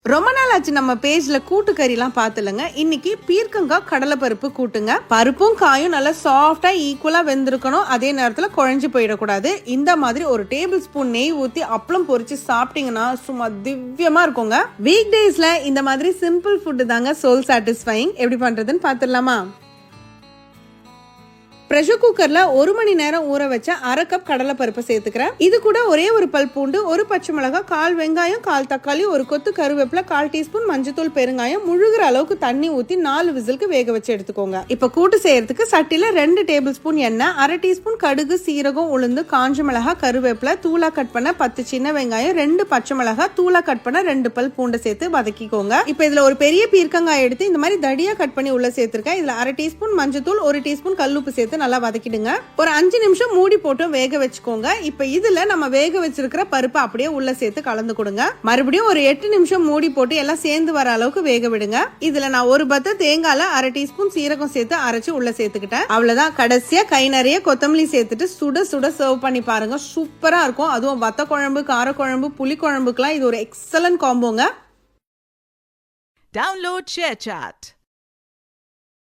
ரொம்ப நாள் ஆச்சு நம்ம பேஜ்ல கூட்டு கறிலாம் பார்த்துலங்க. இன்னைக்கு பீர்க்கங்காய் கடலை பருப்பு கூட்டுங்க. பருப்பும் காயும் நல்லா சாஃப்டா ஈக்குவலா வெந்திருக்கணும். அதே நேரத்துல குழஞ்சு போயிடக்கூடாது. இந்த மாதிரி ஒரு டேபிள் ஸ்பூன் நெய் ஊத்தி அப்பளம் பொரிச்சு சாப்பிட்டீங்கன்னா சும்மா திவ்யமா இருக்குங்க. வீக் டேஸ்ல இந்த மாதிரி சிம்பிள் ஃபுட் தாங்க சோல் சாட்டிஸ்ஃபைங். எப்படி பண்றதுன்னு பாத்துடலாமா? பிரஷர் குக்கர்ல 1 மணி நேரம் ஊற வச்ச 1/2 கப் கடலை பருப்பு சேர்த்துக்கிறேன். இது கூட ஒரே ஒரு பல் பூண்டு, ஒரு பச்சை மிளகாய், 1/4 வெங்காயம், 1/4 தக்காளி, ஒரு கொத்து கருவேப்பிலை, 1/4 டீஸ்பூன் மஞ்சத்தூள், பெருங்காயம், முழுகிற அளவுக்கு தண்ணி ஊத்தி 4 விசிலுக்கு வேக வச்சு எடுத்துக்கோங்க. இப்ப கூட்டு செய்யறதுக்கு சட்டில 2 டேபிள் ஸ்பூன் எண்ணெய், 1/2 டீஸ்பூன் கடுகு, சீரகம், உளுந்து, காஞ்ச மிளகாய், கருவேப்பிலை, தூளா கட் பண்ண 10 சின்ன வெங்காயம், 2 பச்சை மிளகாய், தூளா கட் பண்ண 2 பல் பூண்டை சேர்த்து வதக்கிக்கோங்க. இப்ப இதுல ஒரு பெரிய பீர்க்கங்காய் எடுத்து இந்த மாதிரி தடியா கட் பண்ணி உள்ள சேர்த்திருக்கேன். இதுல 1/2 டீஸ்பூன் மஞ்சத்தூள், 1 டீஸ்பூன் கல்லுப்பு சேர்த்து நல்லா வதக்கிடுங்க. ஒரு 5 நிமிஷம் மூடி போட்டு வேக வச்சுக்கோங்க. இப்ப இதுல நம்ம வேக வச்சிருக்கிற பருப்பு அப்படியே உள்ள சேர்த்து கலந்து கொடுங்க. மறுபடியும் ஒரு 8 நிமிஷம் மூடி போட்டு எல்லாம் சேர்ந்து வர அளவுக்கு வேக விடுங்க. இதுல நான் ஒரு பத்த தேங்காய்ல 1/2 டீஸ்பூன் சீரகம் சேர்த்து அரைச்சு உள்ள சேர்த்துக்கிட்டேன். அவ்வளவுதான். கடைசியா கை நிறைய கொத்தமல்லி சேர்த்துட்டு சுட சுட சர்வ் பண்ணி பாருங்க. சூப்பரா இருக்கும். அதுவும் வத்த குழம்பு, கார குழம்பு, புளி குழம்புக்குலாம் இது ஒரு எக்ஸலன்ட் காம்போங்க. Download ShareChat.